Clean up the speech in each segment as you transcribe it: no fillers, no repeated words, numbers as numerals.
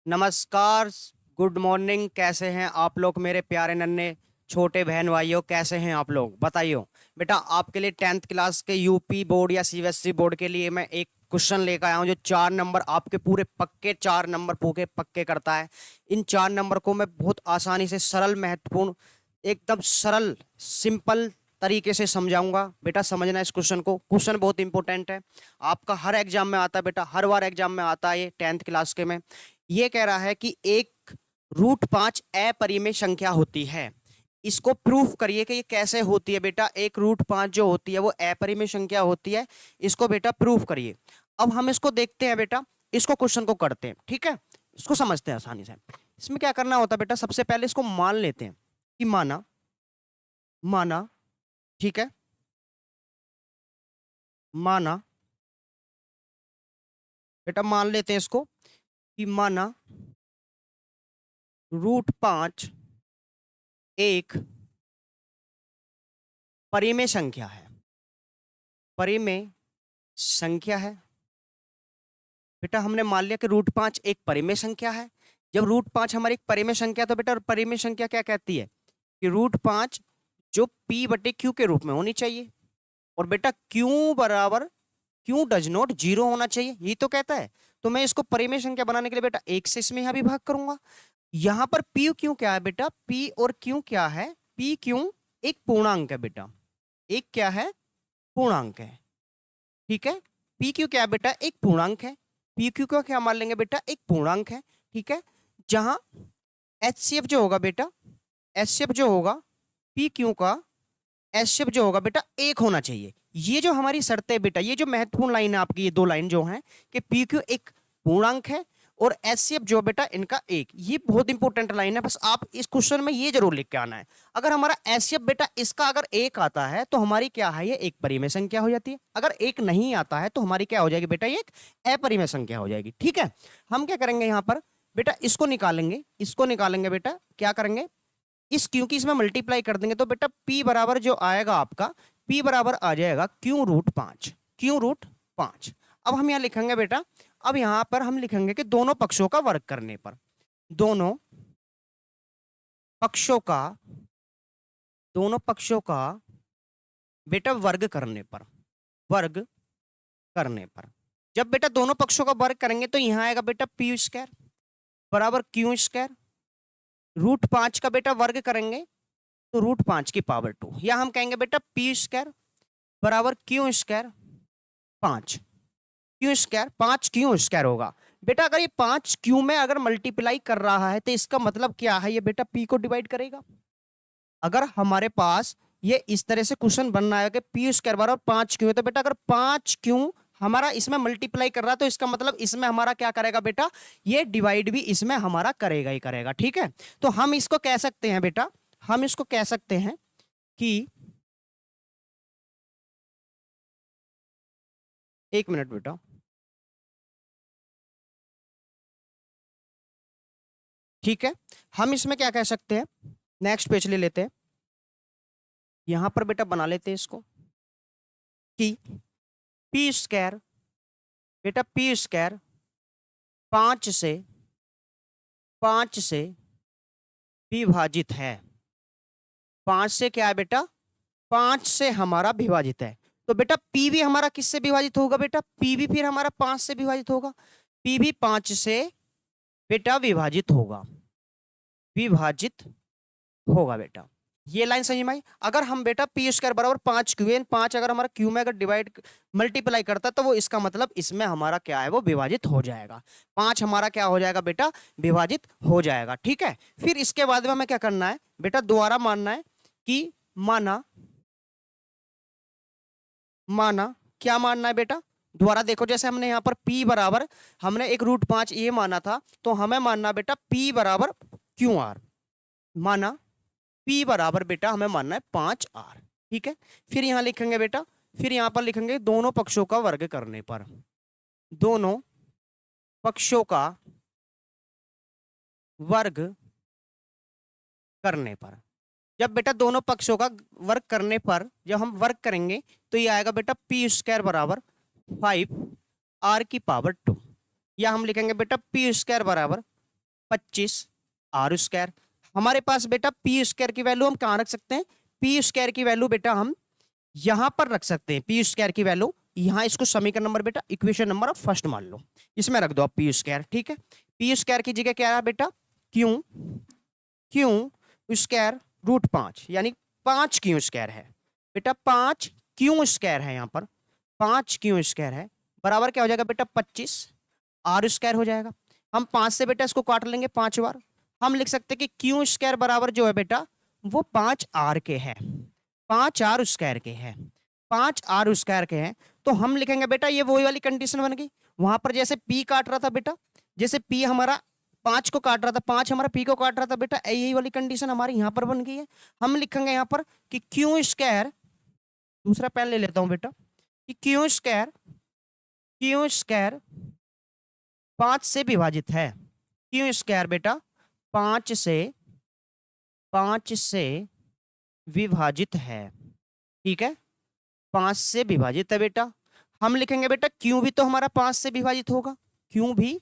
नमस्कार, good morning. कैसे हैं आप लोग मेरे प्यारे नन्हे छोटे बहन भाइयों? कैसे हैं आप लोग बताइए। बेटा आपके लिए 10th क्लास के यूपी बोर्ड या सीबीएसई बोर्ड के लिए मैं एक क्वेश्चन लेकर आया हूं जो 4 नंबर आपके पूरे पक्के 4 नंबर पूरे पक्के करता है। इन 4 नंबर को मैं बहुत आसानी से सरल महत्वपूर्ण एकदम सरल सिंपल तरीके से समझाऊंगा। बेटा समझना इस क्वेश्चन को। क्वेश्चन बहुत इंपॉर्टेंट है, आपका हर एग्जाम में आता है बेटा, हर बार एग्जाम में आता है ये 10th क्लास के में। ये कह रहा है कि एक √5 अपरिमेय संख्या होती है। इसको प्रूफ करिए कि ये कैसे होती है बेटा। एक √5 जो होती है वो अपरिमेय संख्या होती है। इसको बेटा प्रूफ करिए। अब हम इसको देखते हैं बेटा, इसको क्वेश्चन को करते हैं, ठीक है। इसको समझते हैं आसानी से। इसमें क्या करना होता है बेटा, सबसे पहले इसको मान लेते हैं कि माना माना ठीक है, माना बेटा, मान लेते हैं इसको कि माना √5 एक परिमेय संख्या है। परिमेय संख्या है बेटा, हमने मान लिया कि √5 एक परिमेय संख्या है। जब √5 हमारी एक परिमेय संख्या तो बेटा परिमेय संख्या क्या कहती है कि √5 जो p/q के रूप में होनी चाहिए। और बेटा q बराबर q डज नॉट 0 होना चाहिए, ये तो कहता है। तो मैं इसको परिमेय संख्या बनाने के लिए बेटा एक से इसमें यहां भी भाग करूंगा। यहां पर p q क्या है बेटा, p और q क्या है, p q एक पूर्णांक है बेटा। एक क्या है, पूर्णांक है, ठीक है। पी क्यू क्या है बेटा, एक पूर्णांक है। पी क्यू को क्या मान लेंगे बेटा, एक पूर्णांक है, ठीक है। जहां एचसीएफ जो होगा बेटा, एचसीएफ जो होगा पी क्यू का, एचसीएफ जो होगा बेटा एक होना चाहिए। ये जो हमारी शर्त है बेटा, ये जो महत्वपूर्ण लाइन है आपकी, ये दो लाइन जो है कि पी क्यू एक पूर्णांक है और एचसीएफ जो बेटा इनका एक, ये बहुत इंपॉर्टेंट लाइन है। बस आप इस क्वेश्चन में ये जरूर लिख के आना है। अगर हमारा एचसीएफ बेटा इसका अगर एक आता है तो हमारी क्या है, ये एक परिमेय संख्या हो जाती है। अगर एक नहीं आता है तो हमारी क्या हो जाएगी बेटा, ये एक अपरिमेय संख्या हो जाएगी, ठीक है। हम क्या करेंगे यहाँ पर बेटा, इसको निकालेंगे, इसको निकालेंगे बेटा, क्या करेंगे, इस क्योंकि इसमें मल्टीप्लाई कर देंगे तो बेटा p बराबर जो आएगा आपका, p बराबर आ जाएगा q√5, q√5। अब हम यहाँ लिखेंगे बेटा, अब यहां पर हम लिखेंगे कि दोनों पक्षों का वर्ग करने पर, दोनों पक्षों का, दोनों पक्षों का बेटा वर्ग करने पर, वर्ग करने पर, जब बेटा दोनों पक्षों का वर्ग करेंगे तो यहां आएगा बेटा p² बराबर q²। √5 का बेटा वर्ग करेंगे तो √5 की पावर 2, या हम कहेंगे बेटा p² बराबर q², 5 q², 5 q² होगा बेटा। अगर ये 5 q में अगर मल्टीप्लाई कर रहा है तो इसका मतलब क्या है, ये बेटा p को डिवाइड करेगा। अगर हमारे पास ये इस तरह से क्वेश्चन बनना है कि p² बराबर 5q है तो बेटा अगर 5q हमारा इसमें मल्टीप्लाई कर रहा है तो इसका मतलब इसमें हमारा क्या करेगा बेटा, ये डिवाइड भी इसमें हमारा करेगा ही करेगा, ठीक है। तो हम इसको कह सकते हैं बेटा, हम इसको कह सकते हैं कि, एक मिनट बेटा, ठीक है। हम इसमें क्या कह सकते हैं, नेक्स्ट पेज ले लेते हैं। यहां पर बेटा बना लेते हैं इसको कि p² बेटा p² 5 से 5 से विभाजित है। 5 से क्या है बेटा, 5 से हमारा विभाजित है। तो बेटा p भी हमारा किससे विभाजित होगा बेटा, p भी फिर हमारा 5 से विभाजित होगा। p भी 5 से बेटा विभाजित होगा, विभाजित होगा बेटा। ये लाइन सही में आई। अगर हम बेटा p² बराबर 5q, 5 अगर हमारा q में अगर डिवाइड मल्टीप्लाई करता है तो वो इसका मतलब इसमें हमारा क्या है, वो विभाजित हो जाएगा। 5 हमारा क्या हो जाएगा बेटा, विभाजित हो जाएगा, ठीक है। फिर इसके बाद में हमें क्या करना है बेटा, दोबारा मानना है कि माना, माना क्या मानना है बेटा, दोबारा देखो। जैसे हमने यहाँ पर p बराबर हमने एक √5 ये माना था तो हमें मानना बेटा p बराबर QR, माना p बराबर बेटा हमें मानना है 5r, ठीक है। फिर यहां लिखेंगे बेटा, फिर यहां पर लिखेंगे दोनों पक्षों का वर्ग करने पर, दोनों पक्षों का वर्ग करने पर, जब बेटा दोनों पक्षों का वर्ग करने पर जब हम वर्ग करेंगे तो ये आएगा बेटा p² बराबर 5r की पावर 2, या हम लिखेंगे बेटा p² बराबर 25 आर स्क्वायर। हमारे पास बेटा पी स्क्वायर की वैल्यू हम कहाँ रख सकते हैं? पी स्क्वायर की वैल्यू बेटा हम यहां पर रख सकते हैं। पी स्क्वायर की वैल्यू यहां, इसको समीकरण नंबर बेटा इक्वेशन नंबर फर्स्ट मान लो, इसमें रख दो आप पी स्क्वायर। ठीक है, पी स्क्वायर की जगह क्या है बेटा? क्यू क्यू स्क्वायर रूट 5, यानी 5 क्यू स्क्वायर है बेटा, 5 क्यू स्क्वायर है, यहाँ पर 5 क्यू स्क्वायर है, बराबर क्या हो जाएगा बेटा? 25 आर स्क्वायर हो जाएगा। हम 5 से बेटा इसको काट लेंगे 5 बार, हम लिख सकते हैं कि क्यू स्क्वायर बराबर जो है बेटा वो 5 आर के है, 5 आर स्क्वायर के है, 5 आर स्क्वायर के हैं। तो हम लिखेंगे बेटा ये वही वाली कंडीशन बन गई, वहां पर जैसे पी काट रहा था बेटा, जैसे पी हमारा 5 को काट रहा था, 5 हमारा पी को काट रहा था बेटा, यही वाली कंडीशन हमारी यहाँ पर बन गई है। हम लिखेंगे यहाँ पर कि क्यू स्क्वायर, दूसरा पेन ले लेता हूं बेटा, कि क्यू स्क्वायर 5 से विभाजित है। क्यू स्क्वायर बेटा 5 से विभाजित है। ठीक है, 5 से विभाजित है बेटा। हम लिखेंगे बेटा क्यू भी तो हमारा 5 से विभाजित होगा, क्यू भी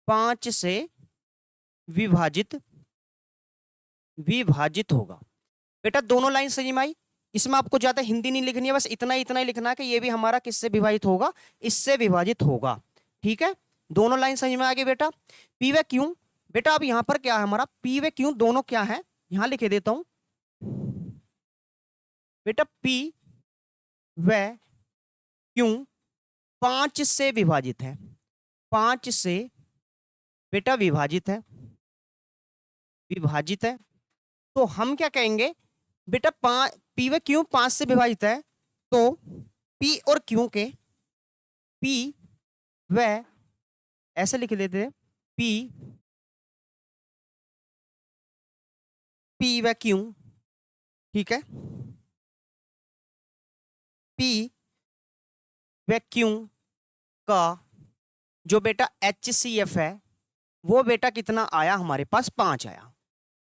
5 से विभाजित होगा बेटा। दोनों लाइन सही में आई, इसमें आपको ज्यादा हिंदी नहीं लिखनी है, बस इतना ही लिखना है कि ये भी हमारा किससे विभाजित होगा? इससे विभाजित होगा। ठीक है, दोनों लाइन सही में आ गई बेटा। पी व क्यू बेटा, अब यहां पर क्या है हमारा? पी व क्यू दोनों क्या है, यहां लिखे देता हूं बेटा, पी व क्यू 5 से विभाजित है, 5 से बेटा विभाजित है। तो हम क्या कहेंगे बेटा, पी व क्यू 5 से विभाजित है, तो पी और क्यू के, पी व ऐसे लिख देते हैं, पी व क्यू। ठीक है, पी व क्यू का जो बेटा HCF है वो बेटा कितना आया हमारे पास? 5 आया।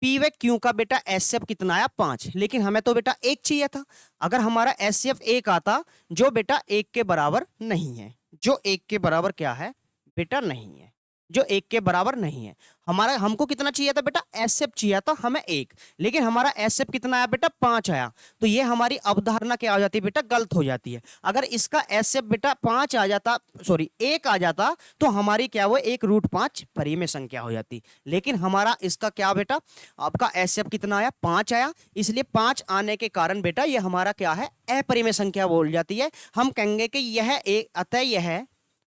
पी व क्यू का बेटा HCF कितना आया? 5। लेकिन हमें तो बेटा 1 चाहिए था। अगर हमारा HCF 1 आता, जो बेटा 1 के बराबर नहीं है, जो 1 के बराबर क्या है बेटा? नहीं है, जो 1 के बराबर नहीं है। हमको कितना चाहिए था बेटा? HCF चाहिए था हमें 1, लेकिन हमारा HCF कितना आया बेटा? 5 आया। तो ये हमारी अवधारणा क्या हो जाती है बेटा? गलत हो जाती है। अगर इसका HCF बेटा 5 आ जाता, सॉरी 1 आ जाता, तो हमारी क्या वो 1√5 परिमेय संख्या हो जाती। लेकिन हमारा इसका क्या बेटा? आपका HCF कितना आया? 5 आया। इसलिए 5 आने के कारण बेटा ये हमारा क्या है? अपरिमेय संख्या बोल जाती है। हम कहेंगे कि यह एक,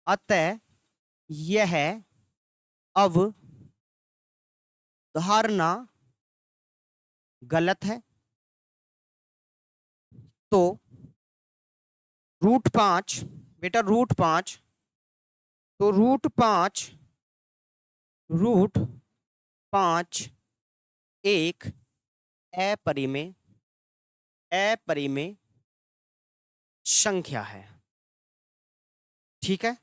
अतः यह अवधारणा गलत है। तो √5 बेटा, √5, तो √5 एक अपरिमेय संख्या है। ठीक है,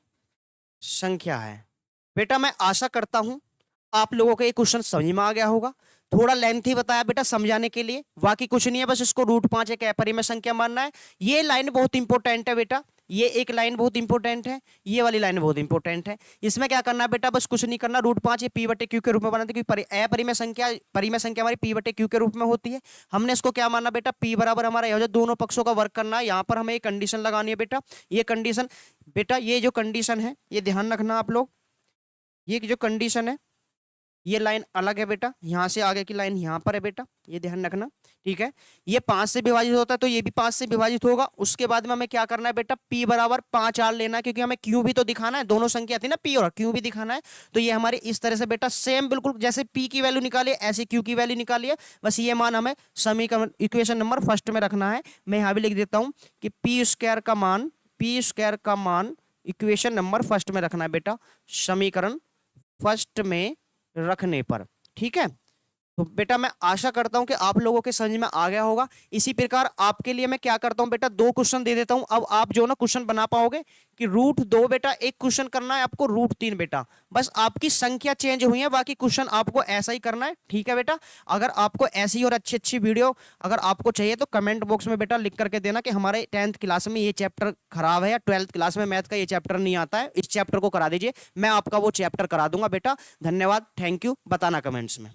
संख्या है बेटा। मैं आशा करता हूं आप लोगों को ये क्वेश्चन समझ में आ गया होगा। थोड़ा लेंथी बताया बेटा समझाने के लिए, बाकी कुछ नहीं है, बस इसको √5 एक अपरिमेय संख्या मानना है। ये लाइन बहुत इंपॉर्टेंट है बेटा, ये एक लाइन बहुत इंपॉर्टेंट है, ये वाली लाइन बहुत इंपॉर्टेंट है। इसमें क्या करना है बेटा? बस कुछ नहीं करना, √5 ये p/q के रूप में बनाते, क्योंकि अपरिमेय संख्या हमारी p/q के रूप में होती है। हमने इसको क्या मानना बेटा? p बराबर हमारा यह दोनों पक्षों का वर्ग करना है। यहाँ पर हमें एक कंडीशन लगानी है बेटा। ये कंडीशन बेटा, ये जो कंडीशन है ये ध्यान रखना आप लोग, ये जो कंडीशन है, ये लाइन अलग है बेटा, यहां से आगे की लाइन यहां पर है बेटा, ये ध्यान रखना। ठीक है, ये 5 से विभाजित होता है, तो ये भी 5 से विभाजित होगा। उसके बाद में हमें क्या करना है बेटा? p बराबर 5 आर लेना है, क्योंकि हमें q भी तो दिखाना है, दोनों संख्या थी ना p और q भी दिखाना है। तो ये हमारे इस तरह से बेटा सेम बिल्कुल जैसे p की वैल्यू निकाली ऐसे q की वैल्यू निकाली है। बस ये मान हमें समीकरण इक्वेशन नंबर फर्स्ट में रखना है। मैं यहां भी लिख देता हूं कि p स्क्वायर का मान इक्वेशन नंबर फर्स्ट में रखना है बेटा, समीकरण फर्स्ट में रखने पर। ठीक है, तो बेटा मैं आशा करता हूं कि आप लोगों के समझ में आ गया होगा। इसी प्रकार आपके लिए मैं क्या करता हूं बेटा, 2 क्वेश्चन दे देता हूं। अब आप जो ना क्वेश्चन बना पाओगे कि √2 बेटा एक क्वेश्चन करना है आपको, √3 बेटा, बस आपकी संख्या चेंज हुई है, बाकी क्वेश्चन आपको ऐसा ही करना है। ठीक है बेटा। अगर आपको ऐसी और अच्छी अच्छी वीडियो अगर आपको चाहिए तो कमेंट बॉक्स में बेटा लिख करके देना कि हमारे 10th क्लास में ये चैप्टर खराब है या 12th क्लास में मैथ का ये चैप्टर नहीं आता है, इस चैप्टर को करा दीजिए, मैं आपका वो चैप्टर करा दूंगा बेटा। धन्यवाद, थैंक यू, बताना कमेंट्स में।